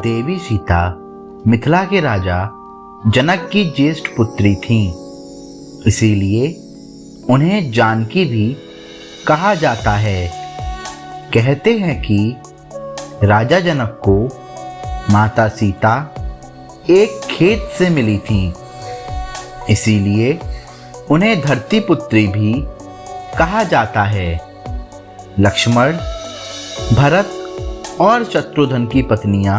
देवी सीता मिथिला के राजा जनक की ज्येष्ठ पुत्री थीं, इसीलिए उन्हें जानकी भी कहा जाता है। कहते हैं कि राजा जनक को माता सीता एक खेत से मिली थीं, इसीलिए उन्हें धरती पुत्री भी कहा जाता है। लक्ष्मण, भरत और शत्रुघ्न की पत्नियां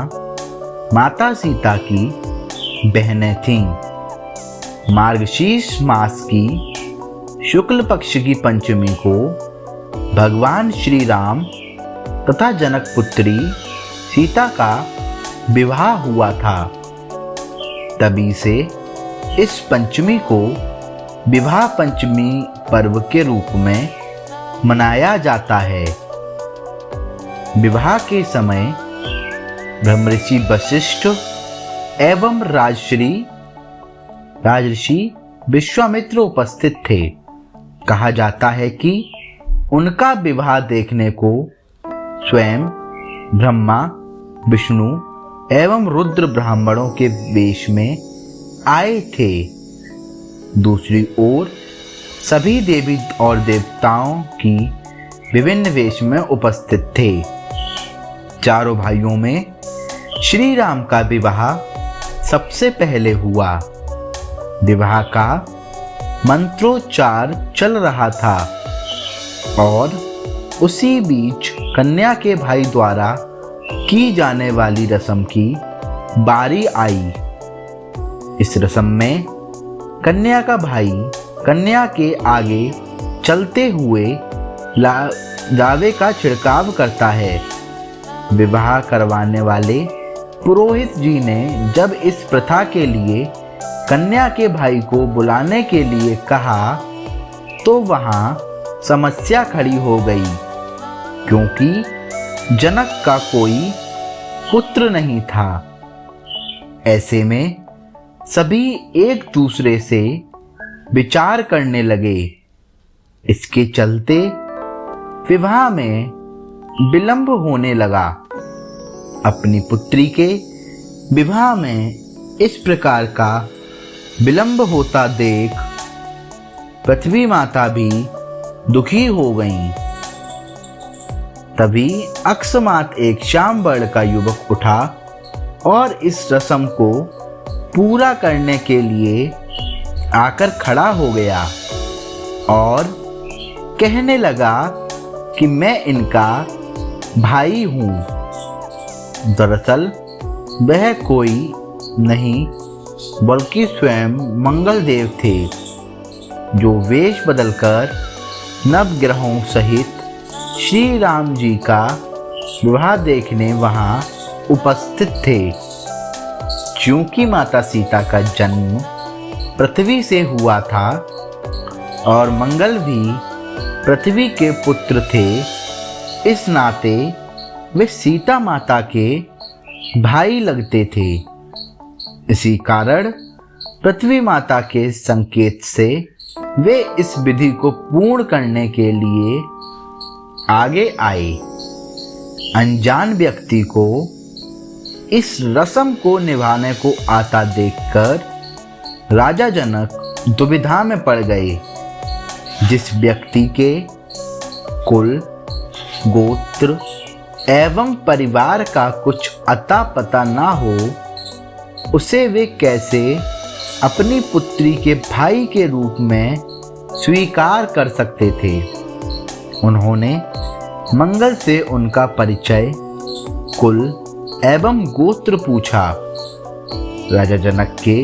माता सीता की बहनें थीं। मार्गशीर्ष मास की शुक्ल पक्ष की पंचमी को भगवान श्री राम तथा जनक पुत्री सीता का विवाह हुआ था। तभी से इस पंचमी को विवाह पंचमी पर्व के रूप में मनाया जाता है। विवाह के समय ब्रह्मऋषि वशिष्ठ एवं राजर्षि विश्वामित्र उपस्थित थे। कहा जाता है कि उनका विवाह देखने को स्वयं ब्रह्मा, विष्णु एवं रुद्र ब्राह्मणों के वेश में आए थे। दूसरी ओर सभी देवी और देवताओं की विभिन्न वेश में उपस्थित थे। चारों भाइयों में श्री राम का विवाह सबसे पहले हुआ। विवाह का मंत्रोच्चार चल रहा था और उसी बीच कन्या के भाई द्वारा की जाने वाली रस्म की बारी आई। इस रस्म में कन्या का भाई कन्या के आगे चलते हुए लावे का छिड़काव करता है। विवाह करवाने वाले पुरोहित जी ने जब इस प्रथा के लिए कन्या के भाई को बुलाने के लिए कहा तो वहां समस्या खड़ी हो गई, क्योंकि जनक का कोई पुत्र नहीं था। ऐसे में सभी एक दूसरे से विचार करने लगे। इसके चलते विवाह में विलंब होने लगा। अपनी पुत्री के विवाह में इस प्रकार का विलंब होता देख पृथ्वी माता भी दुखी हो गईं। तभी अकस्मात एक श्याम वर्ण का युवक उठा और इस रस्म को पूरा करने के लिए आकर खड़ा हो गया और कहने लगा कि मैं इनका भाई हूँ। दरअसल वह कोई नहीं बल्कि स्वयं मंगल देव थे, जो वेश बदलकर नवग्रहों सहित श्री राम जी का विवाह देखने वहां उपस्थित थे। क्योंकि माता सीता का जन्म पृथ्वी से हुआ था और मंगल भी पृथ्वी के पुत्र थे, इस नाते वे सीता माता के भाई लगते थे। इसी कारण पृथ्वी माता के संकेत से वे इस विधि को पूर्ण करने के लिए आगे आए। अनजान व्यक्ति को इस रस्म को निभाने को आता देखकर राजा जनक दुविधा में पड़ गए। जिस व्यक्ति के कुल, गोत्र एवं परिवार का कुछ अता पता ना हो, उसे वे कैसे अपनी पुत्री के भाई के रूप में स्वीकार कर सकते थे। उन्होंने मंगल से उनका परिचय, कुल एवं गोत्र पूछा। राजा जनक के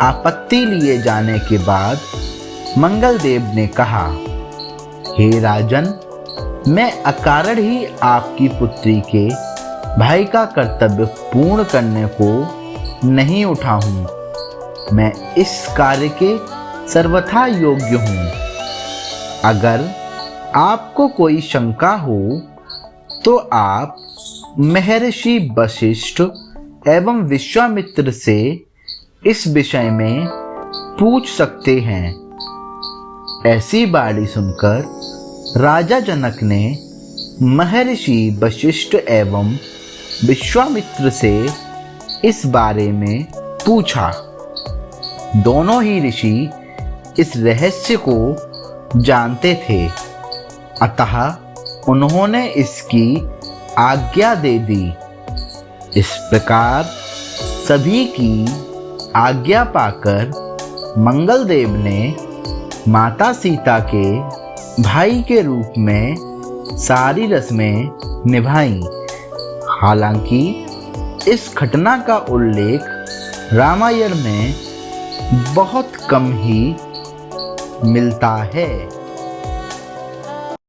आपत्ति लिए जाने के बाद मंगल देव ने कहा, हे राजन, मैं अकारण ही आपकी पुत्री के भाई का कर्तव्य पूर्ण करने को नहीं उठा हूँ। मैं इस कार्य के सर्वथा योग्य हूँ। अगर आपको कोई शंका हो तो आप महर्षि वशिष्ठ एवं विश्वामित्र से इस विषय में पूछ सकते हैं। ऐसी बाणी सुनकर राजा जनक ने महर्षि वशिष्ठ एवं विश्वामित्र से इस बारे में पूछा। दोनों ही ऋषि इस रहस्य को जानते थे, अतः उन्होंने इसकी आज्ञा दे दी। इस प्रकार सभी की आज्ञा पाकर मंगलदेव ने माता सीता के भाई के रूप में सारी रस्में निभाईं। हालांकि इस घटना का उल्लेख रामायण में बहुत कम ही मिलता है।